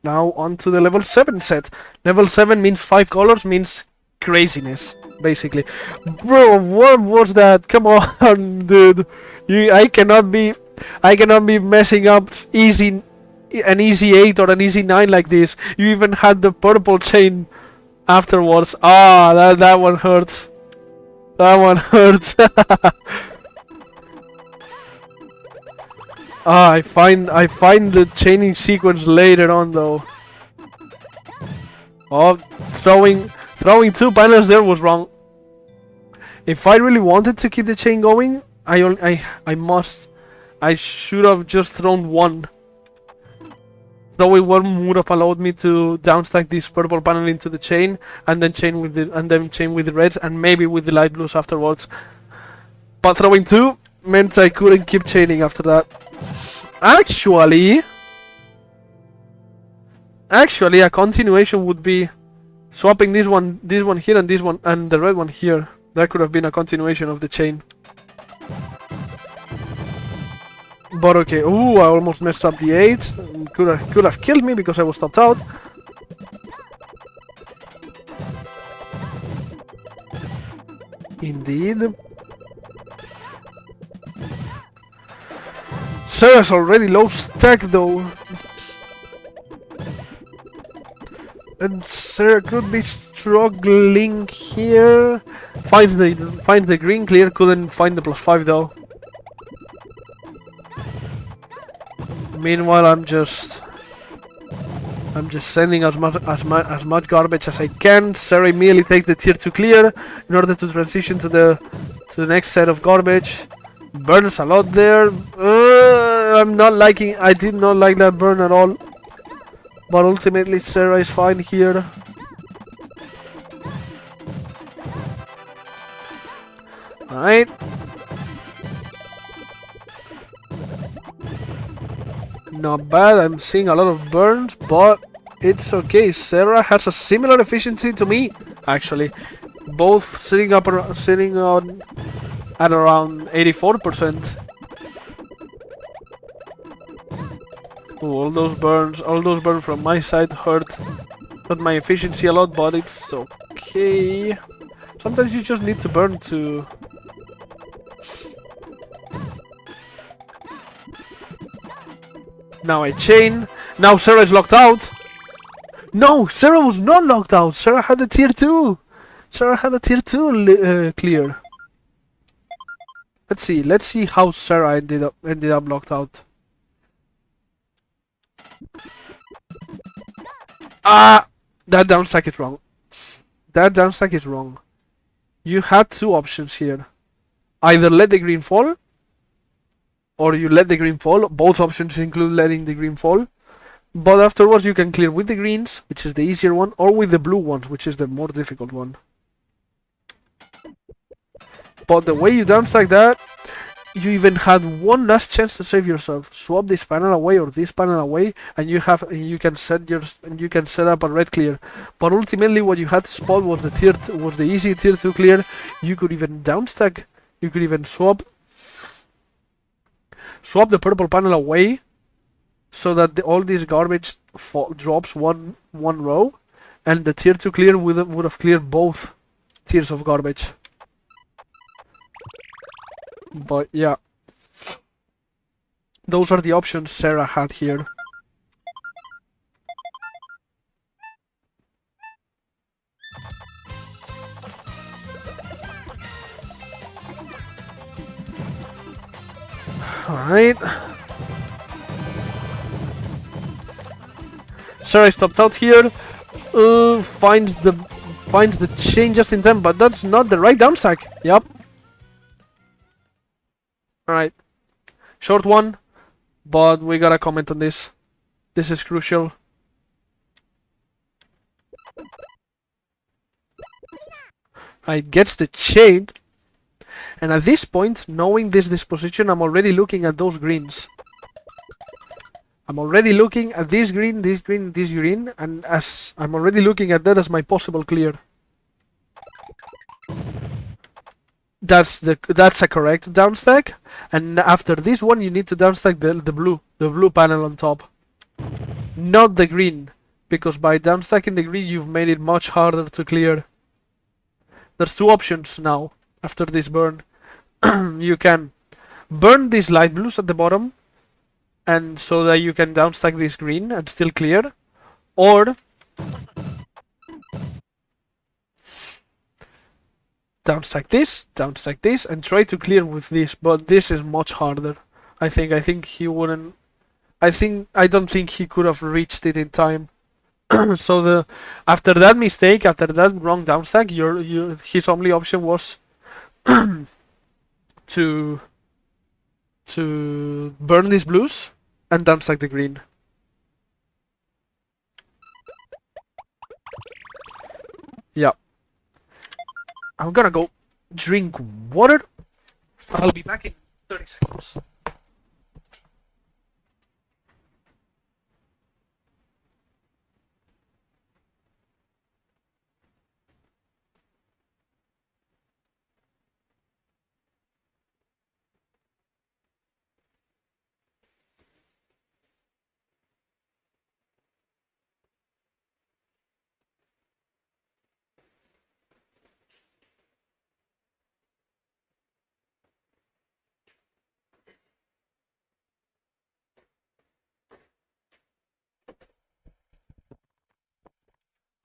Now on to the level 7 set. Level 7 means 5 colors, means craziness, basically. Bro, what was that? Come on, dude. I cannot be messing up an easy 8 or an easy 9 like this. You even had the purple chain afterwards. Ah, that one hurts. That one hurts. Ah, I find the chaining sequence later on though. Oh, throwing 2 panels there was wrong. If I really wanted to keep the chain going, I should have just thrown one. Throwing one would have allowed me to downstack this purple panel into the chain and then chain with the reds and maybe with the light blues afterwards. But throwing 2 meant I couldn't keep chaining after that. Actually, a continuation would be swapping this one here and this one and the red one here. That could have been a continuation of the chain. But okay, ooh, I almost messed up the 8. Could have killed me because I was stopped out. Indeed. Serra's already low stack though. And Serra could be struggling here. Finds the green clear, couldn't find the +5 though. Meanwhile, I'm just sending as much garbage as I can. Serra immediately takes the tier 2 clear in order to transition to the next set of garbage. Burns a lot there. I did not like that burn at all. But ultimately, Serra is fine here. Alright. Not bad, I'm seeing a lot of burns, but it's okay. Serra has a similar efficiency to me, actually. Both sitting on at around 84%. Ooh, all those burns from my side hurt my efficiency a lot, but it's okay. Sometimes you just need to burn to... Now I chain. Now Serra is locked out. No, Serra was not locked out. Serra had a tier 2. Serra had a tier 2 clear. Let's see how Serra ended up locked out. Ah, that downstack is wrong. That downstack is wrong. You had 2 options here. Either let the green fall, or you let the green fall. Both options include letting the green fall. But afterwards you can clear with the greens, which is the easier one, or with the blue ones, which is the more difficult one. But the way you downstack that, you even had one last chance to save yourself. Swap this panel away or this panel away, and you can set up a red clear. But ultimately, what you had to spot was the easy tier 2 clear. You could even downstack. You could even swap the purple panel away, so that all this garbage drops one row, and the tier 2 clear would have cleared both tiers of garbage. But yeah, those are the options Serra had here. Alright. Serra stopped out here. Finds the chain just in time, but that's not the right downstack. Yep. Alright. Short one, but we gotta comment on this. This is crucial. Alright, gets the chain. And at this point, knowing this disposition, I'm already looking at those greens. I'm already looking at this green, this green, this green, and as I'm already looking at that as my possible clear. That's a correct downstack, and after this one you need to downstack the blue panel on top. not the green, because by downstacking the green you've made it much harder to clear. There's two options now after this burn. You can burn these light blues at the bottom, and so that you can downstack this green and still clear, or downstack this, and try to clear with this. But this is much harder. I think he wouldn't. I don't think he could have reached it in time. So after that mistake, after that wrong downstack, his only option was to burn these blues and downstack the green. Yeah. I'm gonna go drink water. I'll be back in 30 seconds.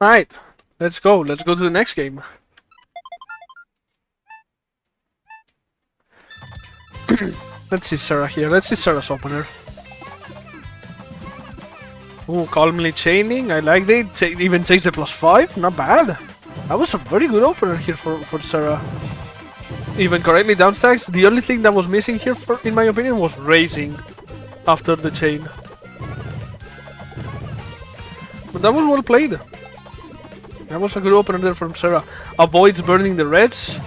Alright, let's go. Let's go to the next game. Let's see Serra here. Let's see Serra's opener. Ooh, calmly chaining. I like it. Even takes the +5. Not bad. That was a very good opener here for Serra. Even correctly downstacks. The only thing that was missing here, in my opinion, was raising after the chain. But that was well played. That was a good opener there from Serra. Avoids burning the reds.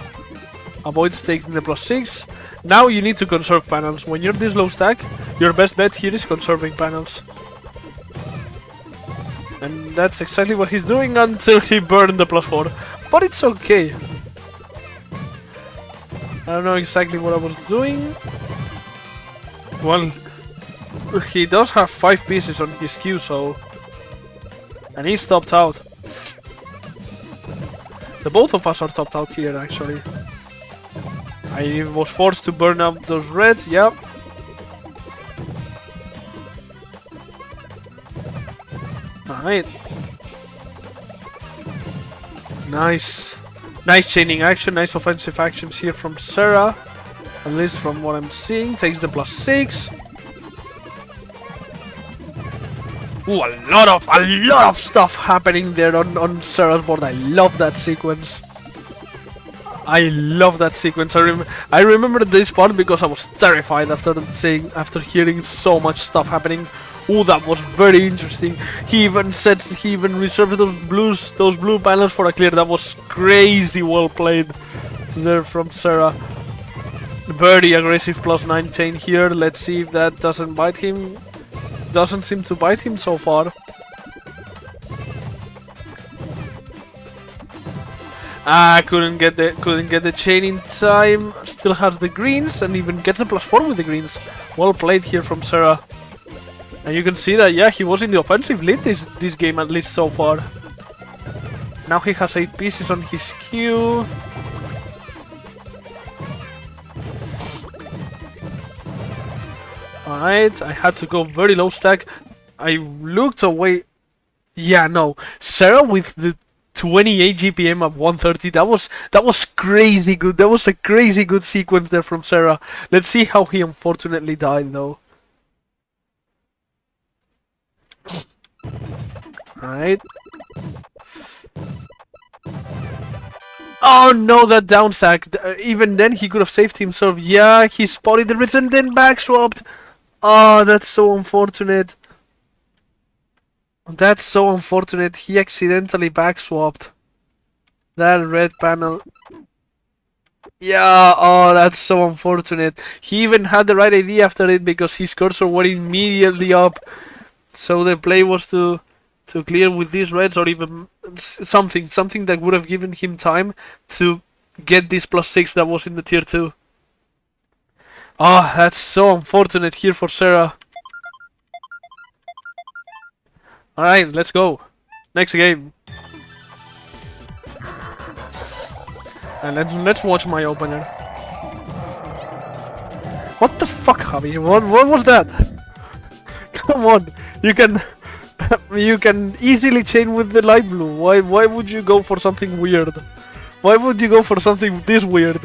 Avoids taking the +6. Now you need to conserve panels. When you're this low stack, your best bet here is conserving panels. And that's exactly what he's doing until he burned the +4. But it's okay. I don't know exactly what I was doing. Well, he does have 5 pieces on his queue, so... And he's topped out. The both of us are topped out here, actually. I was forced to burn up those reds, yep. Alright. Nice. Nice chaining action, nice offensive actions here from Serra. At least from what I'm seeing. Takes the +6. Ooh, a lot of stuff happening there on Serra's board. I love that sequence. I love that sequence. I remember this part because I was terrified after hearing so much stuff happening. Ooh, that was very interesting. He even reserved those blue panels for a clear. That was crazy well played there from Serra. Very aggressive +9 chain here. Let's see if that doesn't bite him. Doesn't seem to bite him so far. Couldn't get the chain in time. Still has the greens and even gets the +4 with the greens. Well played here from Serra. And you can see that, yeah, he was in the offensive lead this game, at least so far. Now he has 8 pieces on his queue. Alright, I had to go very low stack. I looked away. Yeah, no. Serra with the 28 GPM at 130. That was crazy good. That was a crazy good sequence there from Serra. Let's see how he unfortunately died though. Alright. Oh no, that down sack. Even then he could have saved himself. Yeah, he spotted the reds and then back swapped. Oh, that's so unfortunate. That's so unfortunate. He accidentally back swapped that red panel. Yeah, oh, that's so unfortunate. He even had the right idea after it because his cursor went immediately up. So the play was to clear with these reds or even something that would have given him time to get this +6 that was in the tier 2. Oh, that's so unfortunate here for Serra. Alright, let's go. Next game. And let's watch my opener. What the fuck, Javi? What was that? Come on, you can you can easily chain with the light blue. Why would you go for something weird? Why would you go for something this weird?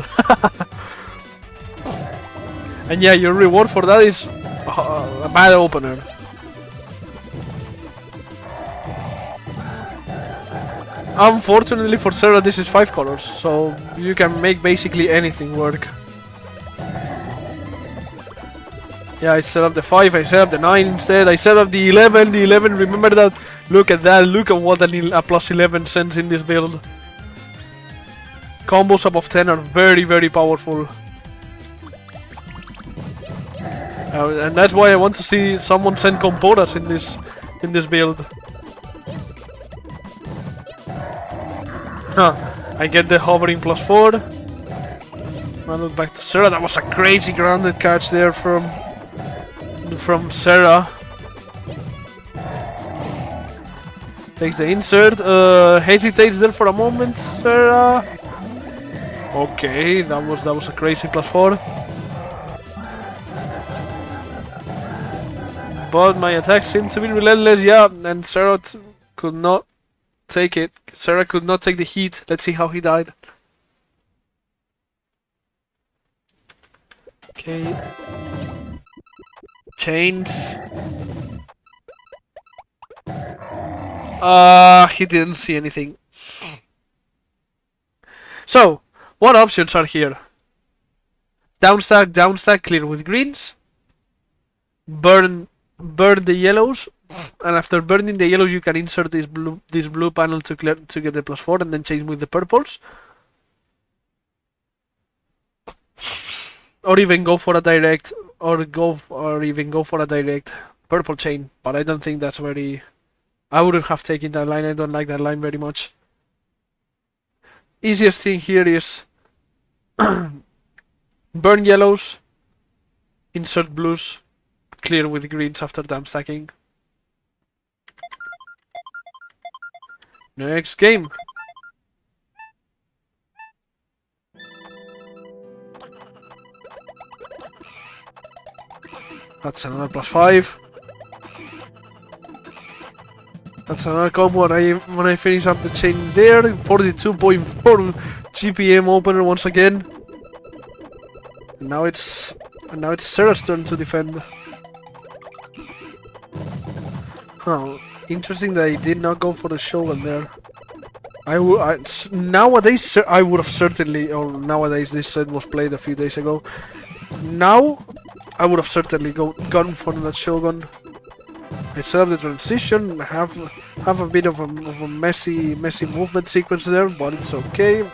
And yeah, your reward for that is a bad opener. Unfortunately for Serra, this is 5 colors, so you can make basically anything work. Yeah, I set up the 5, I set up the 9 instead, I set up the 11, remember that? Look at that, look at what a plus 11 sends in this build. Combos above 10 are very, very powerful. And that's why I want to see someone send Comporas in this build. I get the hovering +4. I look back to Serra. That was a crazy grounded catch there from Serra. Takes the insert. Hesitates there for a moment. Serra. Okay, that was a crazy +4. But my attacks seem to be relentless. Yeah, and Serra could not take it. Serra could not take the heat. Let's see how he died. Okay. Chains. He didn't see anything. So, what options are here? Downstack, clear with greens. Burn the yellows. And after burning the yellows, you can insert this blue panel to get the +4, and then change with the purples, or even go for a direct, or even go for a direct purple chain. But I don't think that's very. I wouldn't have taken that line. I don't like that line very much. Easiest thing here is burn yellows, insert blues, clear with greens after down stacking. Next game. That's another +5. That's another combo when I finish up the chain there. 42.4 GPM opener once again. And now it's Serra's turn to defend. Huh. Interesting that he did not go for the Shogun there. Nowadays I would have certainly, or nowadays this set was played a few days ago. Now I would have certainly gone for that Shogun. I set up the transition, have a bit of a messy movement sequence there, but it's okay.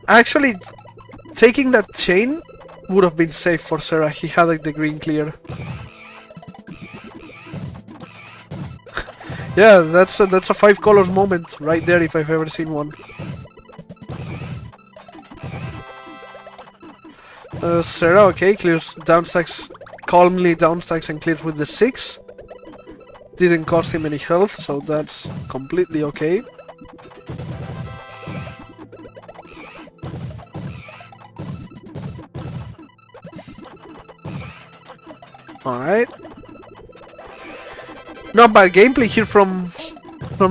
Actually, taking that chain would have been safe for Serra. He had like the green clear. Yeah, that's a 5 colors moment right there if I've ever seen one. Serra, okay, clears downstacks, calmly downstacks and clears with the 6. Didn't cost him any health, so that's completely okay. Alright. Not bad gameplay here from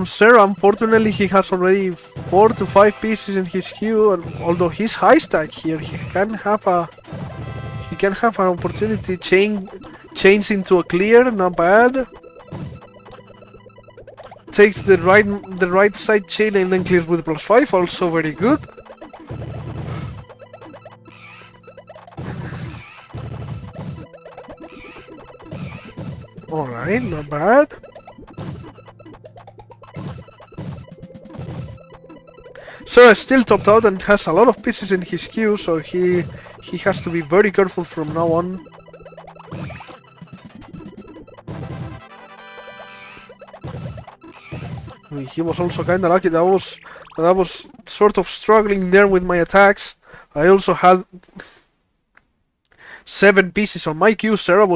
Serra. Unfortunately, he has already 4 to 5 pieces in his queue, and although he's high stack here, he can have an opportunity. Chains into a clear, not bad. Takes the right side chain and then clears with +5, also very good. Alright, not bad. Serra is still topped out and has a lot of pieces in his queue, so he has to be very careful from now on. I mean, he was also kinda lucky. That was sort of struggling there with my attacks. I also had 7 pieces on my queue. Serra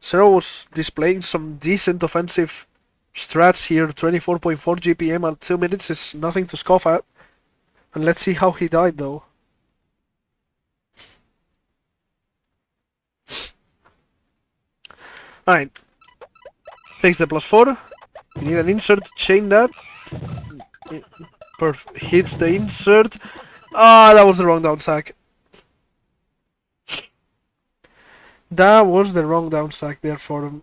Serra was displaying some decent offensive strats here. 24.4 GPM at 2 minutes is nothing to scoff at. And let's see how he died though. Alright. Takes the +4. You need an insert to chain that. Hits the insert. Ah, that was the wrong down stack. That was the wrong down stack there for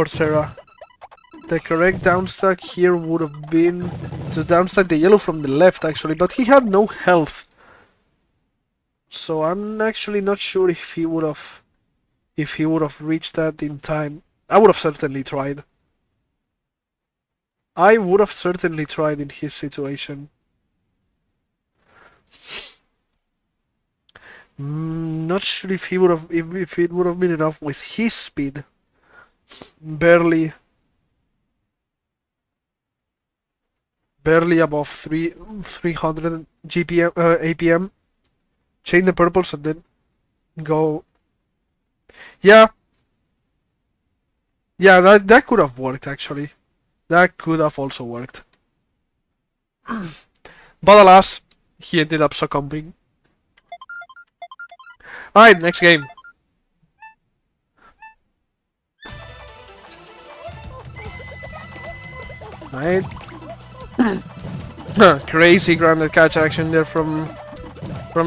Serra. The correct down stack here would have been to down stack the yellow from the left actually, but he had no health. So I'm actually not sure if he would have reached that in time. I would have certainly tried. I would have certainly tried in his situation. Not sure if he would have if it would have been enough with his speed. Barely above 300 GPM APM. Chain the purples and then go. Yeah, that could have worked actually. That could have also worked. But alas, he ended up succumbing. Alright, next game. Alright. Crazy grounded catch action there from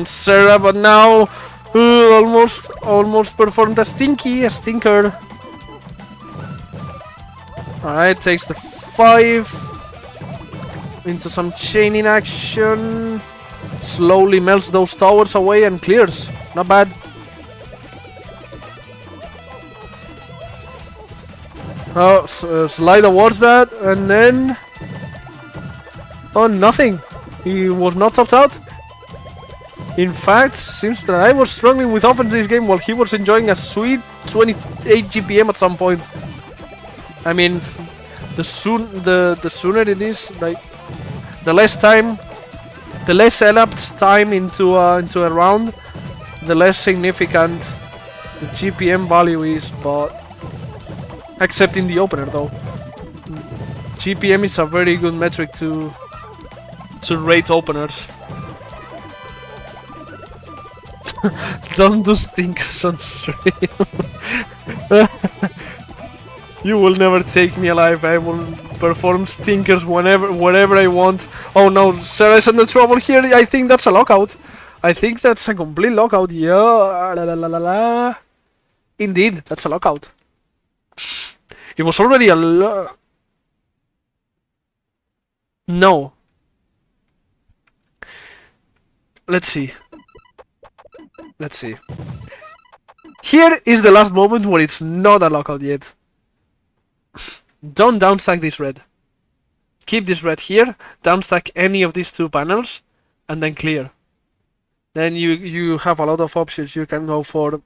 Serra, but now almost performed a stinker. Alright, takes the 5 into some chaining action. Slowly melts those towers away and clears. Not bad. Oh, slide towards that and then... Oh, nothing. He was not topped out. In fact, seems that I was struggling with offense this game while he was enjoying a sweet 28 GPM at some point. I mean, the sooner it is, like, the less elapsed time into a round, the less significant the GPM value is. But except in the opener, though, GPM is a very good metric to rate openers. Don't do stinkers on stream. You will never take me alive. I will perform stinkers wherever I want. Oh no, Serra is under trouble here. I think that's a lockout. I think that's a complete lockout. Yeah, la, la, la, la, la. Indeed, that's a lockout. It was already a no. Let's see. Here is the last moment where it's not a lockout yet. Don't downstack this red. Keep this red here, downstack any of these two panels, and then clear. Then you have a lot of options. You can go for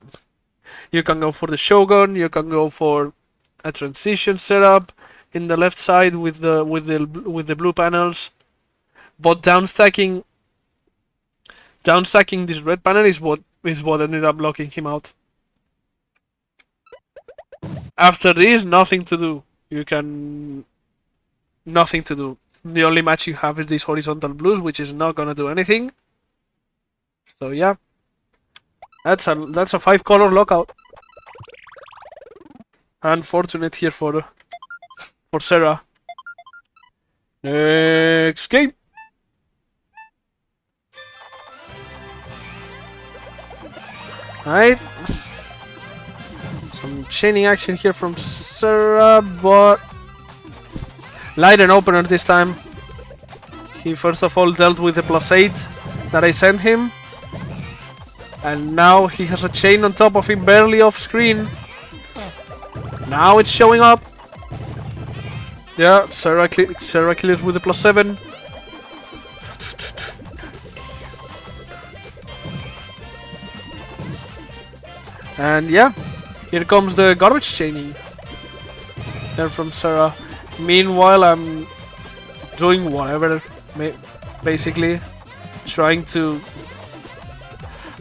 the Shogun, you can go for a transition setup in the left side with the blue panels. But downstacking this red panel is what ended up locking him out. After this, nothing to do. Nothing to do. The only match you have is these horizontal blues, which is not gonna do anything. So yeah, that's a 5-color lockout. Unfortunate here for Serra. Next game. Alright. Some chaining action here from Serra, but light and opener this time. He first of all dealt with the +8 that I sent him, and now he has a chain on top of him, barely off screen. Now it's showing up. Yeah, Serra clears with the +7. And yeah, here comes the garbage chaining there from Serra. Meanwhile, I'm doing whatever, basically trying to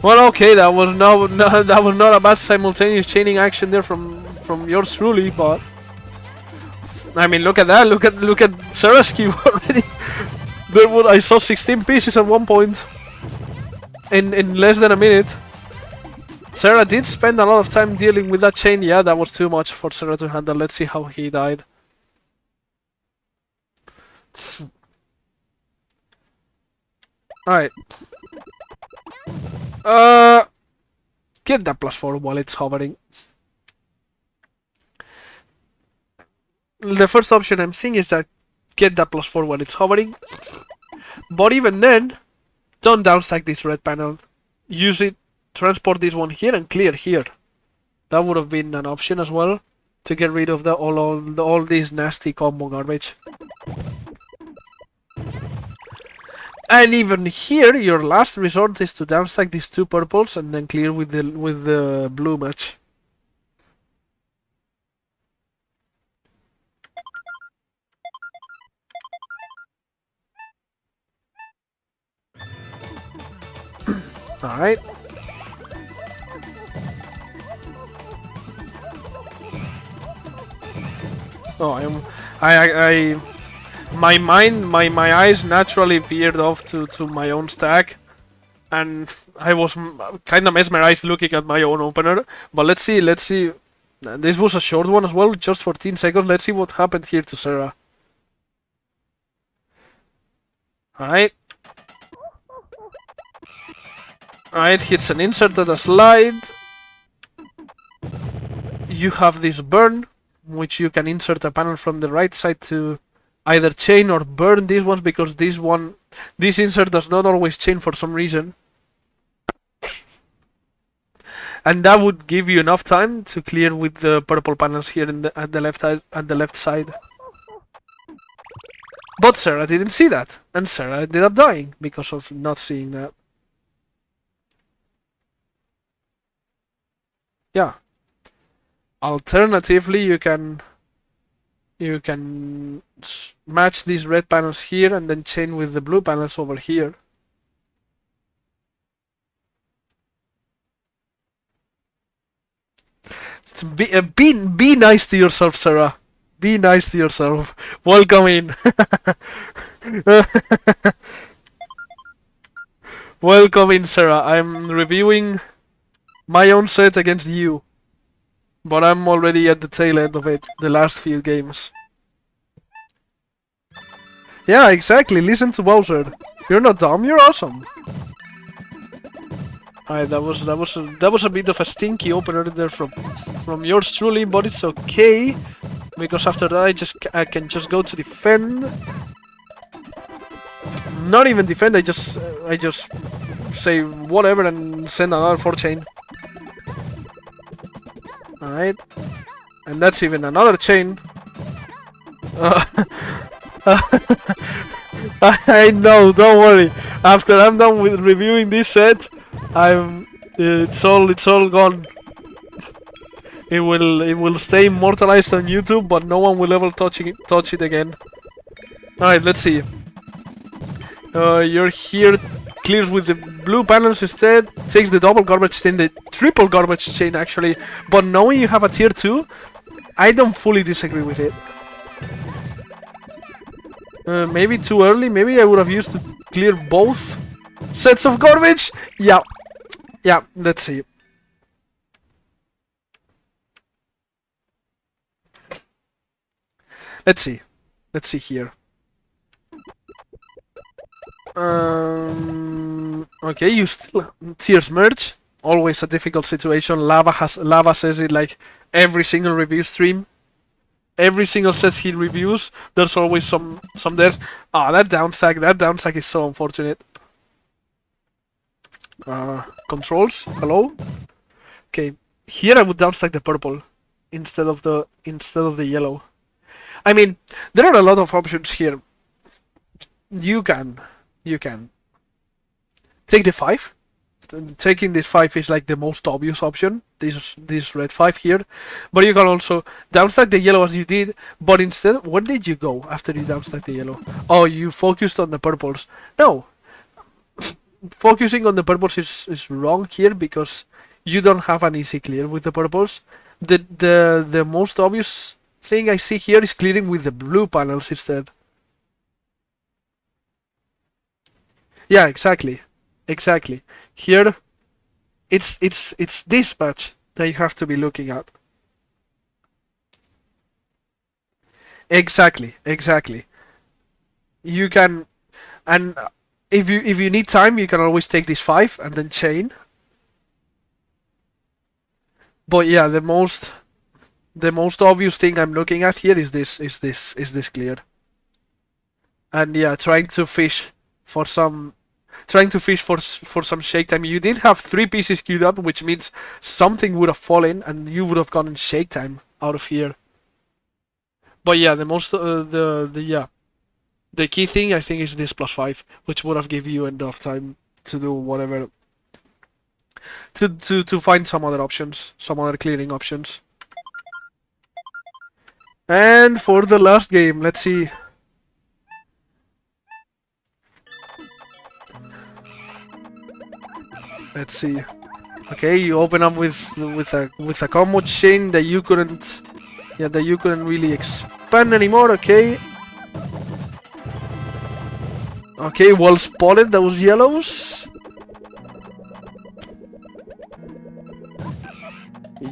Well, okay, that was that was not a bad simultaneous chaining action there from yours truly, but I mean, look at that. Look at Serra's cube already. There was, I saw 16 pieces at one point in less than a minute. Serra did spend a lot of time dealing with that chain. Yeah, that was too much for Serra to handle. Let's see how he died. Alright. Get that +4 while it's hovering. The first option I'm seeing is that get that +4 while it's hovering. But even then, don't downstack this red panel. Use it, transport this one here and clear here. That would have been an option as well to get rid of all this nasty combo garbage. And even here, your last resort is to downstack these two purples and then clear with the blue match. All right. Oh, my eyes naturally veered off to my own stack, and I was kind of mesmerized looking at my own opener. But let's see. This was a short one as well, just 14 seconds. Let's see what happened here to Serra. Alright. Alright, hits an insert at a slide. You have this burn, which you can insert a panel from the right side to either chain or burn these ones, because this insert does not always chain for some reason. And that would give you enough time to clear with the purple panels here at the left side. But Serra didn't see that, and Serra ended up dying because of not seeing that. Yeah. Alternatively, you can match these red panels here and then chain with the blue panels over here. Be nice to yourself, Serra. Be nice to yourself. Welcome in. Welcome in, Serra. I'm reviewing my own set against you, but I'm already at the tail end of it, the last few games. Yeah, exactly. Listen to Bowser. You're not dumb. You're awesome. Alright, that was a bit of a stinky opener there from yours truly, but it's okay because after that I can just go to defend. Not even defend. I just say whatever and send another 4 chain. Alright, and that's even another chain. I know. Don't worry. After I'm done with reviewing this set, it's all gone. It will stay immortalized on YouTube, but no one will ever touch it again. Alright, let's see. You're here, clears with the blue panels instead, takes the double garbage chain, the triple garbage chain actually, but knowing you have a tier 2, I don't fully disagree with it. Maybe too early, maybe I would have used to clear both sets of garbage? Yeah, let's see. Let's see here. Okay, you still tiers merge. Always a difficult situation. Lava says it like every single review stream. Every single set he reviews, there's always some death. That downstack is so unfortunate. Controls, hello. Okay, here I would downstack the purple instead of the yellow. I mean, there are a lot of options here. You can take the 5. Taking this 5 is like the most obvious option. This red 5 here, but you can also downstack the yellow as you did. But instead, where did you go after you downstack the yellow? Oh, you focused on the purples. No, focusing on the purples is wrong here because you don't have an easy clear with the purples. The most obvious thing I see here is clearing with the blue panels instead. Yeah, exactly. Exactly. Here it's this patch that you have to be looking at. Exactly, exactly. You can, and if you need time, you can always take this 5 and then chain. But yeah, the most obvious thing I'm looking at here is this clear. And yeah, trying to fish for some shake time. You did have 3 pieces queued up, which means something would have fallen and you would have gotten shake time out of here. But yeah, the key thing I think is this +5, which would have given you enough time to do whatever, to find some other options, some other clearing options. And for the last game, let's see. Let's see. Okay, you open up with a combo chain that you couldn't, yeah, that you couldn't really expand anymore. Okay. Okay, well spotted those yellows.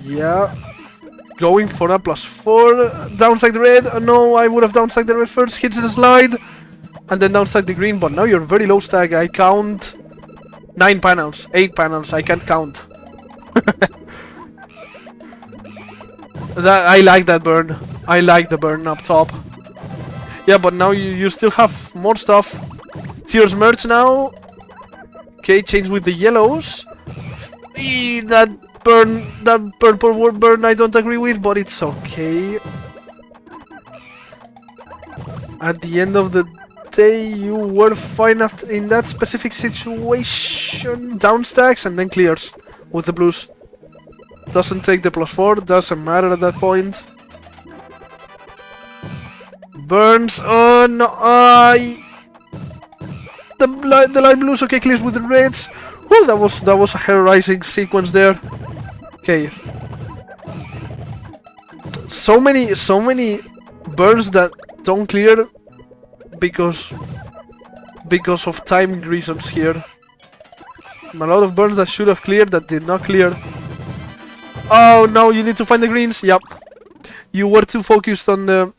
Yeah. Going for a +4. Downside the red. No, I would have downside the red first. Hits the slide. And then downside the green. But now you're very low stack. I count 9 panels. 8 panels. I can't count. I like that burn. I like the burn up top. Yeah, but now you still have more stuff. Tears merge now. Okay, change with the yellows. That purple burn I don't agree with, but it's okay. At the end of the day, you were fine in that specific situation. Down stacks and then clears with the blues. Doesn't take the +4, doesn't matter at that point. Burns. Oh no! The light blues. Okay, clears with the reds. Well, that was a hair-rising sequence there. Okay. So many burns that don't clear because of time reasons here. A lot of burns that should have cleared that did not clear. Oh no, you need to find the greens. Yep. You were too focused on the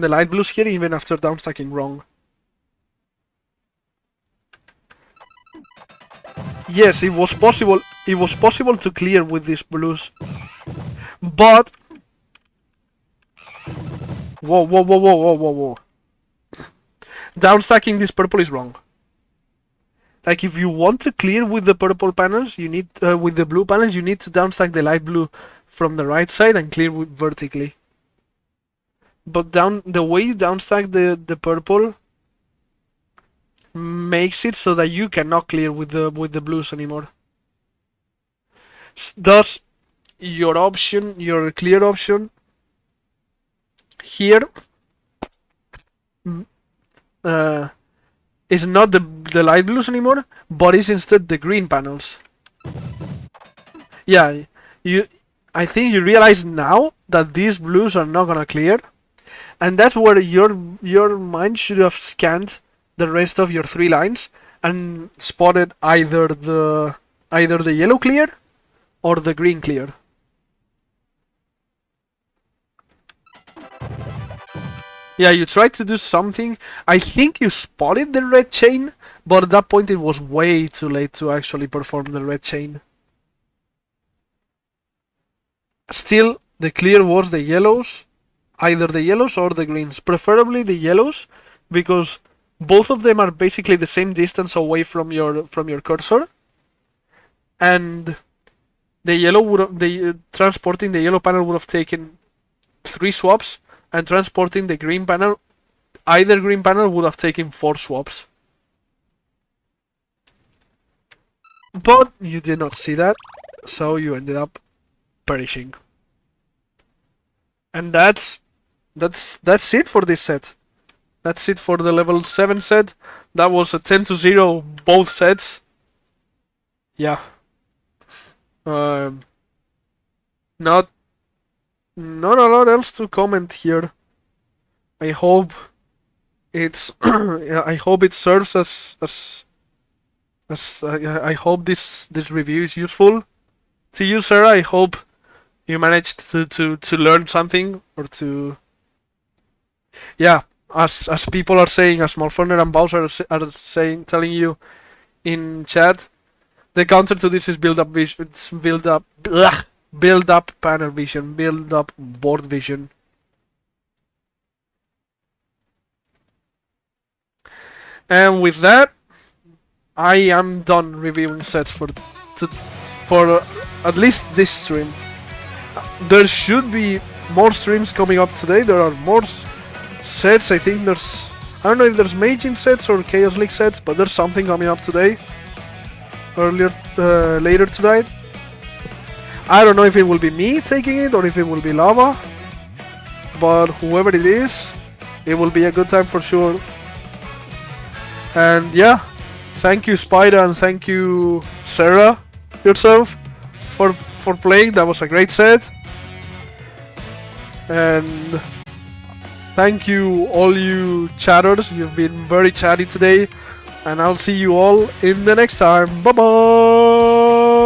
light blues here, even after downstacking wrong. Yes, it was possible. It was possible to clear with these blues, but whoa. Downstacking this purple is wrong. Like if you want to clear with the purple panels, you need with the blue panels, you need to downstack the light blue from the right side and clear vertically. But the way you downstack the purple makes it so that you cannot clear with the blues anymore. Thus, your clear option here is not the light blues anymore, but is instead the green panels. Yeah, I think you realize now that these blues are not gonna clear, and that's where your mind should have scanned the rest of your 3 lines and spotted either the yellow clear or the green clear. Yeah, you tried to do something. I think you spotted the red chain, but at that point it was way too late to actually perform the red chain. Still, the clear was the yellows, either the yellows or the greens, preferably the yellows, because both of them are basically the same distance away from your cursor, and transporting the yellow panel would have taken 3 swaps, and transporting the green panel, either green panel would have taken 4 swaps. But you did not see that, so you ended up perishing. And that's it for this set. That's it for the level 7 set. That was a 10-0 both sets. Yeah. Not a lot else to comment here. I hope it's I hope it serves as I hope this review is useful to you, Sarah. I hope you managed to learn something, or to, yeah, as people are saying, as Morfurner and Bowser are saying, telling you in chat, the counter to this is build up vision. It's build up panel vision, build up board vision. And with that, I am done reviewing sets for at least this stream. There should be more streams coming up today. There are more sets. I think there's, I don't know if there's Maging sets or Chaos League sets, but there's something coming up today. Later tonight. I don't know if it will be me taking it or if it will be Lava, but whoever it is, it will be a good time for sure. And yeah, thank you Spider, and thank you Serra yourself for playing. That was a great set. And thank you all you chatters. You've been very chatty today, and I'll see you all in the next time. Bye bye.